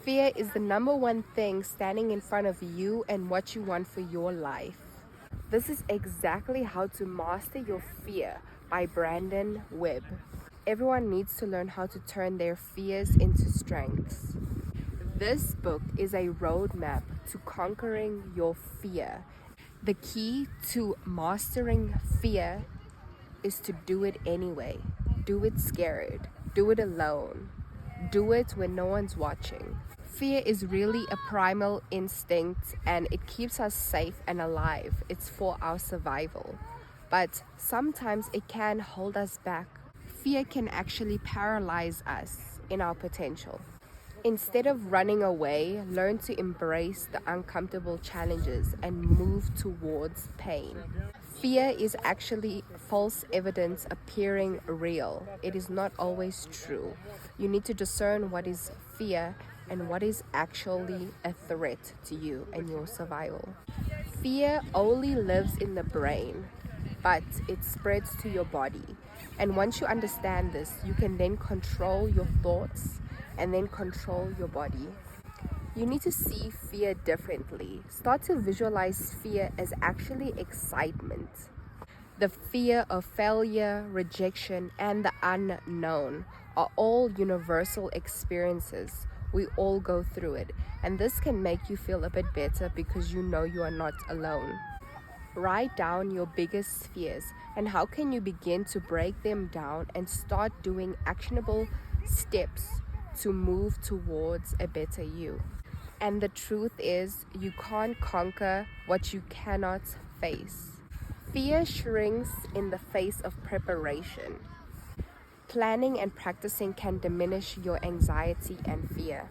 Fear is the number one thing standing in front of you and what you want for your life. This is exactly how to master your fear by Brandon Webb. Everyone needs to learn how to turn their fears into strengths. This book is a roadmap to conquering your fear. The key to mastering fear is to do it anyway. Do it scared. Do it alone. Do it when no one's watching. Fear is really a primal instinct and it keeps us safe and alive. It's for our survival. But sometimes it can hold us back. Fear can actually paralyze us in our potential. Instead of running away, learn to embrace the uncomfortable challenges and move towards pain. Fear is actually false evidence appearing real. It is not always true. You need to discern what is fear and what is actually a threat to you and your survival. Fear only lives in the brain, but it spreads to your body. And once you understand this, you can then control your thoughts and then control your body. You need to see fear differently. Start to visualize fear as actually excitement. The fear of failure, rejection, and the unknown are all universal experiences. We all go through it, and this can make you feel a bit better because you know you are not alone. Write down your biggest fears and how can you begin to break them down and start doing actionable steps to move towards a better you. And the truth is, you can't conquer what you cannot face. Fear shrinks in the face of preparation. Planning and practicing can diminish your anxiety and fear.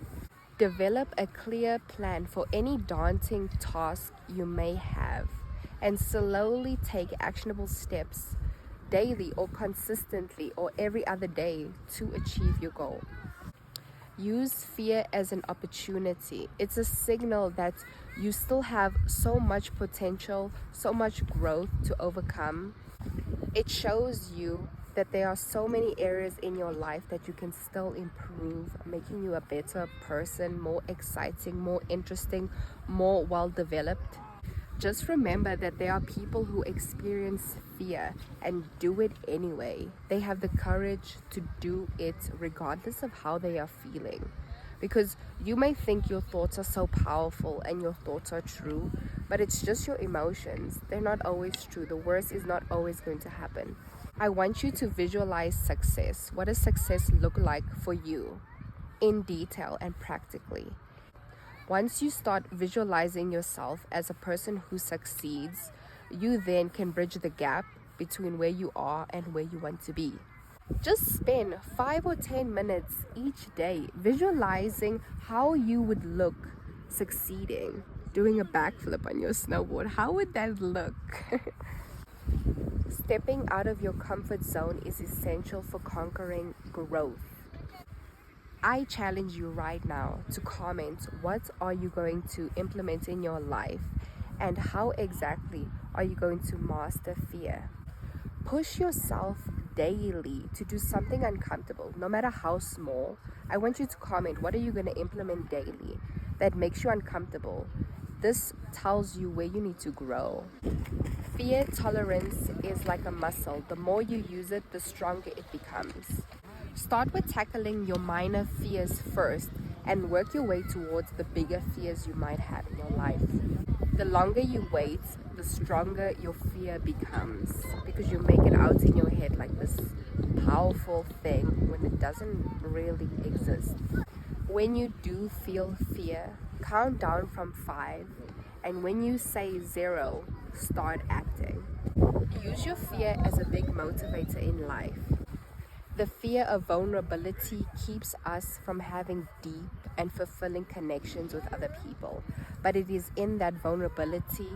Develop a clear plan for any daunting task you may have and slowly take actionable steps daily or consistently or every other day to achieve your goal. Use fear as an opportunity. It's a signal that you still have so much potential, so much growth to overcome. It shows you that there are so many areas in your life that you can still improve, making you a better person, more exciting, more interesting, more well-developed. Just remember that there are people who experience fear and do it anyway. They have the courage to do it regardless of how they are feeling. Because you may think your thoughts are so powerful and your thoughts are true, but it's just your emotions. They're not always true. The worst is not always going to happen. I want you to visualize success. What does success look like for you in detail and practically? Once you start visualizing yourself as a person who succeeds, you then can bridge the gap between where you are and where you want to be. Just spend 5 or 10 minutes each day visualizing how you would look succeeding, doing a backflip on your snowboard. How would that look? Stepping out of your comfort zone is essential for conquering growth. I challenge you right now to comment what are you going to implement in your life and how exactly are you going to master fear. Push yourself daily to do something uncomfortable, no matter how small. I want you to comment what are you going to implement daily that makes you uncomfortable. This tells you where you need to grow. Fear tolerance is like a muscle. The more you use it, the stronger it becomes. Start with tackling your minor fears first and work your way towards the bigger fears you might have in your life. The longer you wait, the stronger your fear becomes because you make it out in your head like this powerful thing when it doesn't really exist. When you do feel fear, count down from 5, and when you say 0, start acting. Use your fear as a big motivator in life. The fear of vulnerability keeps us from having deep and fulfilling connections with other people. But it is in that vulnerability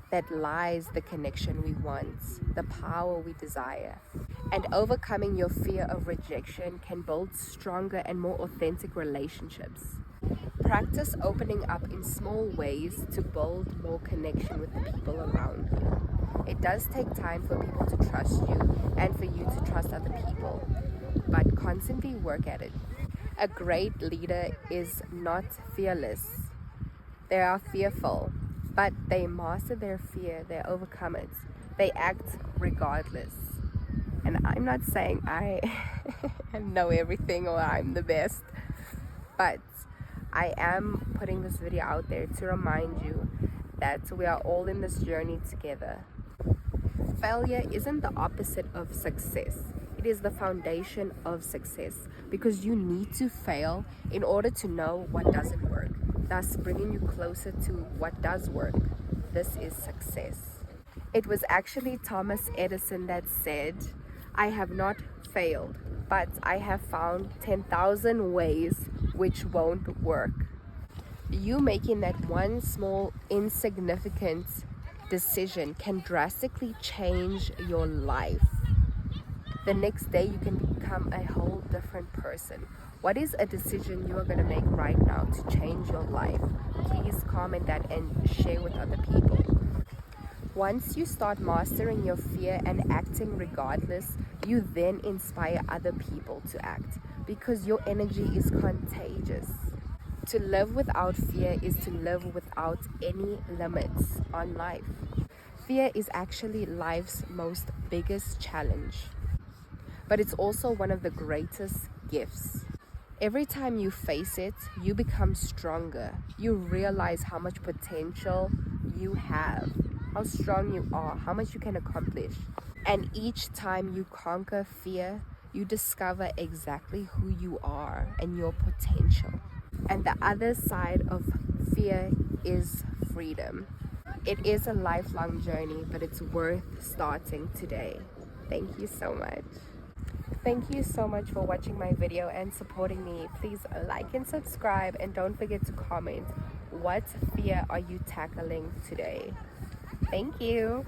that lies the connection we want, the power we desire. And overcoming your fear of rejection can build stronger and more authentic relationships. Practice opening up in small ways to build more connection with the people around you. It does take time for people to trust you and for you to trust other people, but constantly work at it. A great leader is not fearless. They are fearful, but they master their fear, they overcome it. They act regardless. And I'm not saying I know everything or I'm the best, but I am putting this video out there to remind you that we are all in this journey together. Failure isn't the opposite of success. It is the foundation of success, because you need to fail in order to know what doesn't work, thus bringing you closer to what does work. This is success. It was actually Thomas Edison that said, "I have not failed, but I have found 10,000 ways which won't work." You making that one small insignificant decision can drastically change your life. The next day you can become a whole different person. What is a decision you are going to make right now to change your life? Please comment that and share with other people. Once you start mastering your fear and acting regardless, you then inspire other people to act, because your energy is contagious. To live without fear is to live without any limits on life. Fear is actually life's most biggest challenge, but it's also one of the greatest gifts. Every time you face it, you become stronger. You realize how much potential you have, how strong you are, how much you can accomplish. And each time you conquer fear, you discover exactly who you are and your potential. And the other side of fear is freedom. It is a lifelong journey, but it's worth starting today. Thank you so much. Thank you so much for watching my video and supporting me. Please like and subscribe, and don't forget to comment, what fear are you tackling today? Thank you.